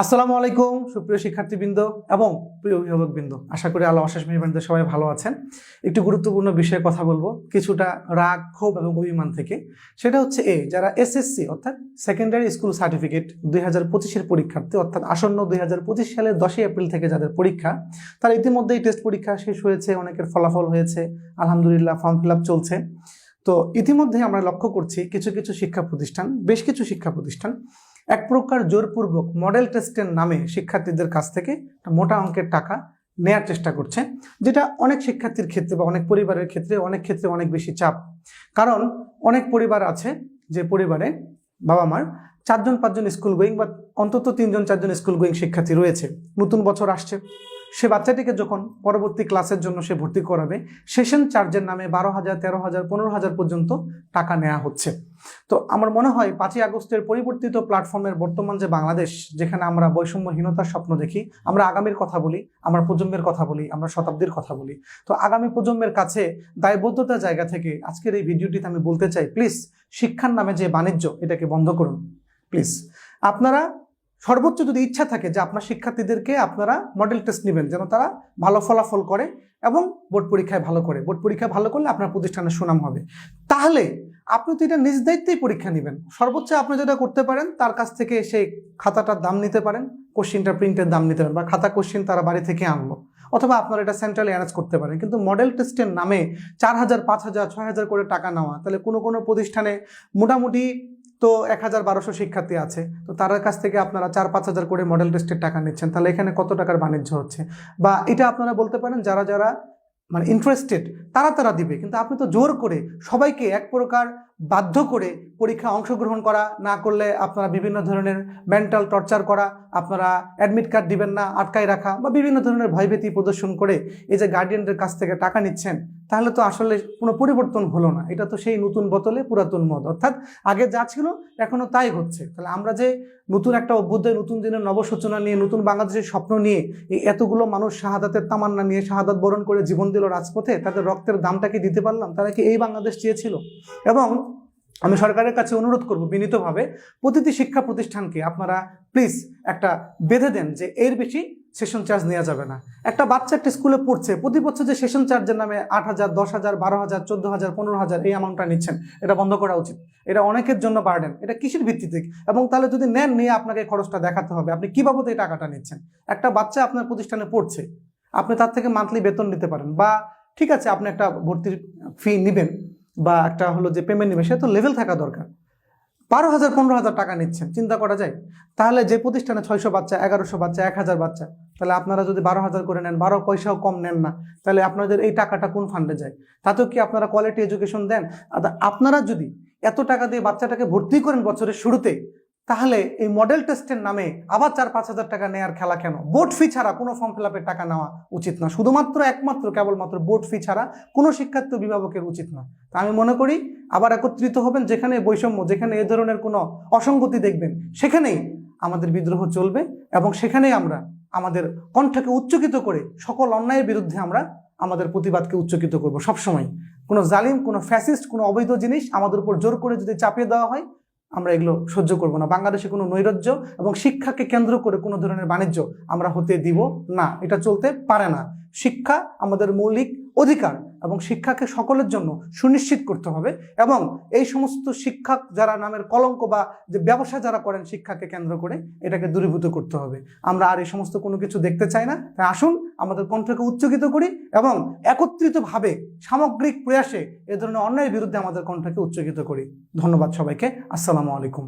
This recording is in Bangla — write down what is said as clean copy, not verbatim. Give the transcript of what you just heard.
আসসালামু আলাইকুম সুপ্রিয় শিক্ষার্থীবৃন্দ এবং প্রিয় অভিভাবকবৃন্দ, আশা করি আল্লাহ অশেষ মেহেরবানিতে সবাই ভালো আছেন। একটি গুরুত্বপূর্ণ বিষয়ে কথা বলবো, কিছুটা রাগ ক্ষোভ এবং অভিমান থেকে। সেটা হচ্ছে যারা এসএসসি অর্থাৎ সেকেন্ডারি স্কুল সার্টিফিকেট 2025-এর পরীক্ষার্থী, অর্থাৎ আসন্ন 2025 সালের 10 এপ্রিল থেকে যাদের পরীক্ষা, তারা ইতিমধ্যেই টেস্ট পরীক্ষা শেষ হয়েছে, অনেকের ফলাফল হয়েছে, আলহামদুলিল্লাহ ফর্ম ফিল আপ চলছে। তো ইতিমধ্যে আমরা লক্ষ্য করছি কিছু কিছু শিক্ষা প্রতিষ্ঠান, বেশ কিছু শিক্ষা প্রতিষ্ঠান এক প্রকার জোরপূর্বক মডেল টেস্টের নামে শিক্ষার্থীদের কাছ থেকে মোটা অঙ্কের টাকা নেয়ার চেষ্টা করছে, যেটা অনেক শিক্ষার্থীর ক্ষেত্রে বা অনেক পরিবারের ক্ষেত্রে অনেক বেশি চাপ। কারণ অনেক পরিবার আছে যে পরিবারে বাবা মার 4-5 স্কুল গোয়িং বা অন্তত 3-4 স্কুল গোয়িং শিক্ষার্থী রয়েছে। নতুন বছর আসছে, সে বাচ্চাটিকে যখন পরবর্তী ক্লাসের জন্য সে ভর্তি করাবে, সেশন চার্জের নামে 12,000, 13,000, 15,000 পর্যন্ত টাকা নেওয়া হচ্ছে। তো আমার মনে হয় 5ই আগস্টের পরিবর্তিত প্ল্যাটফর্মের বর্তমান যে বাংলাদেশ, যেখানে আমরা বৈষম্যহীনতার স্বপ্ন দেখি, আমরা আগামীর কথা বলি, আমরা প্রজন্মের কথা বলি, আমরা শতাব্দীর কথা বলি। তো আগামী প্রজন্মের কাছে দায়বদ্ধতার জায়গা থেকে আজকের এই ভিডিওটিতে আমি বলতে চাই, প্লিজ শিক্ষার নামে যে বাণিজ্য, এটাকে বন্ধ করুন প্লিজ। আপনারা সর্বোচ্চ যদি ইচ্ছা থাকে যে আপনার শিক্ষার্থীদেরকে আপনারা মডেল টেস্ট নেবেন, যেন তারা ভালো ফলাফল করে এবং বোর্ড পরীক্ষায় ভালো করে, বোর্ড পরীক্ষায় ভালো করলে আপনার প্রতিষ্ঠানের সুনাম হবে, তাহলে আপনি তো এটা নিজ দায়িত্বেই পরীক্ষা নেবেন। সর্বোচ্চ আপনি যেটা করতে পারেন, তার কাছ থেকে সেই খাতাটার দাম নিতে পারেন, কোশ্চিনটা প্রিন্টের দাম নিতে পারেন, বা খাতা কোশ্চিন তারা বাড়ি থেকে আনলো, অথবা আপনারা এটা সেন্ট্রালি অ্যারেঞ্জ করতে পারেন। কিন্তু মডেল টেস্টের নামে 4,000, 5,000, 6,000 করে টাকা নেওয়া, তাহলে কোনো প্রতিষ্ঠানে মোটামুটি তো 1,000-1,200 শিক্ষার্থী আছে, তো তার কাছ থেকে আপনারা 4-5 হাজার করে মডেল টেস্টের টাকা নিচ্ছেন, তাহলে এখানে কত টাকার বাণিজ্য হচ্ছে? বা এটা আপনারা বলতে পারেন যারা যারা মানে ইন্টারেস্টেড তারা দিবে, কিন্তু আপনি তো জোর করে সবাইকে এক প্রকার বাধ্য করে পরীক্ষা অংশগ্রহণ করা না করলে আপনারা বিভিন্ন ধরনের মেন্টাল টর্চার করা, আপনারা অ্যাডমিট কার্ড দিবেন না, আটকায় রাখা, বা বিভিন্ন ধরনের ভয়ভীতি প্রদর্শন করে এই যে গার্ডিয়ানদের কাছ থেকে টাকা নিচ্ছেন, তাহলে তো আসলে কোনো পরিবর্তন হলো না। এটা তো সেই নতুন বোতলে পুরাতন মদ, অর্থাৎ আগে যা ছিল এখনো তাই হচ্ছে। তাহলে আমরা যে নতুন একটা অভ্যুদয়, নতুন দিনের নবসূচনা নিয়ে, নতুন বাংলাদেশের স্বপ্ন নিয়ে, এই এতগুলো মানুষ শাহাদাতের তামান্না নিয়ে শাহাদাত বরণ করে জীবন দিল রাজপথে, তাদের রক্তের দামটা কি দিতে পারলাম? তারা কি এই বাংলাদেশ চেয়েছিল? এবং আমি সরকারের কাছে অনুরোধ করব বিনীতভাবে, প্রতিটি শিক্ষা প্রতিষ্ঠানকে আপনারা প্লিজ একটা বেঁধে দেন যে এর বেশি সেশন চার্জ নেওয়া যাবে না। একটা বাচ্চা একটা স্কুলে পড়ছে, প্রতি বছর যে সেশন চার্জের নামে 8,000, 10,000, 12,000, 14,000, 15,000 এই অ্যামাউন্টটা নিচ্ছেন, এটা বন্ধ করা উচিত। এটা অনেকের জন্য বার্ডেন। এটা কিসের ভিত্তিতে? এবং তাহলে যদি নেন, নিয়ে আপনাকে খরচটা দেখাতে হবে, আপনি কি বাবদ এই টাকাটা নিচ্ছেন। একটা বাচ্চা আপনার প্রতিষ্ঠানে পড়ছে, আপনি তার থেকে মান্থলি বেতন নিতে পারেন, বা ঠিক আছে আপনি একটা ভর্তির ফি নেবেন বা একটা হলো যে পেমেন্ট নেবেন, সেটা তো লেভেল থাকা দরকার। 12,000, 15,000 টাকা নিচ্ছেন, চিন্তা করা যায়? তাহলে যে প্রতিষ্ঠানে 600 বাচ্চা, 1100 বাচ্চা, 1,000 বাচ্চা, তাহলে আপনারা যদি 12,000 করে নেন, 12 পয়সাও কম নেন না, তাহলে আপনাদের এই টাকাটা কোন ফান্ডে যায়? তাতেও কি আপনারা কোয়ালিটি এডুকেশন দেন? আপনারা যদি এত টাকা দিয়ে বাচ্চাটাকে ভর্তি করেন বছরের শুরুতে, তাহলে এই মডেল টেস্টের নামে আবার 4-5 হাজার টাকা নেওয়ার খেলা কেন? বোর্ড ফি ছাড়া কোনো ফর্ম ফিল আপের টাকা নেওয়া উচিত না। শুধুমাত্র কেবলমাত্র বোর্ড ফি ছাড়া কোনো শিক্ষার্থী অভিভাবকের উচিত না। তা আমি মনে করি আবার একত্রিত হবেন, যেখানে বৈষম্য, যেখানে এ ধরনের কোনো অসঙ্গতি দেখবেন, সেখানেই আমাদের বিদ্রোহ চলবে, এবং সেখানেই আমরা আমাদের কণ্ঠকে উচ্চকিত করে সকল অন্যায়ের বিরুদ্ধে আমরা আমাদের প্রতিবাদকে উচ্চকিত করব সবসময়। কোনো জালিম, কোনো ফ্যাসিস্ট, কোনো অবৈধ জিনিস আমাদের উপর জোর করে যদি চাপিয়ে দেওয়া হয়, আমরা এগুলো সহ্য করব না। বাংলাদেশে কোনো নৈরাজ্য এবং শিক্ষাকে কেন্দ্র করে কোনো ধরনের বাণিজ্য আমরা হতে দিব না, এটা চলতে পারে না। শিক্ষা আমাদের মৌলিক অধিকার, এবং শিক্ষাকে সকলের জন্য সুনিশ্চিত করতে হবে, এবং এই সমস্ত শিক্ষক যারা নামের কলঙ্ক বা যে ব্যবসা যারা করেন শিক্ষাকে কেন্দ্র করে, এটাকে দূরীভূত করতে হবে। আমরা আর এই সমস্ত কোনো কিছু দেখতে চাই না। তাই আসুন আমাদের কণ্ঠকে উচ্চকিত করি এবং একত্রিতভাবে সামগ্রিক প্রয়াসে এ ধরনের অন্যায়ের বিরুদ্ধে আমাদের কণ্ঠকে উচ্চকিত করি। ধন্যবাদ সবাইকে। আসসালামু আলাইকুম।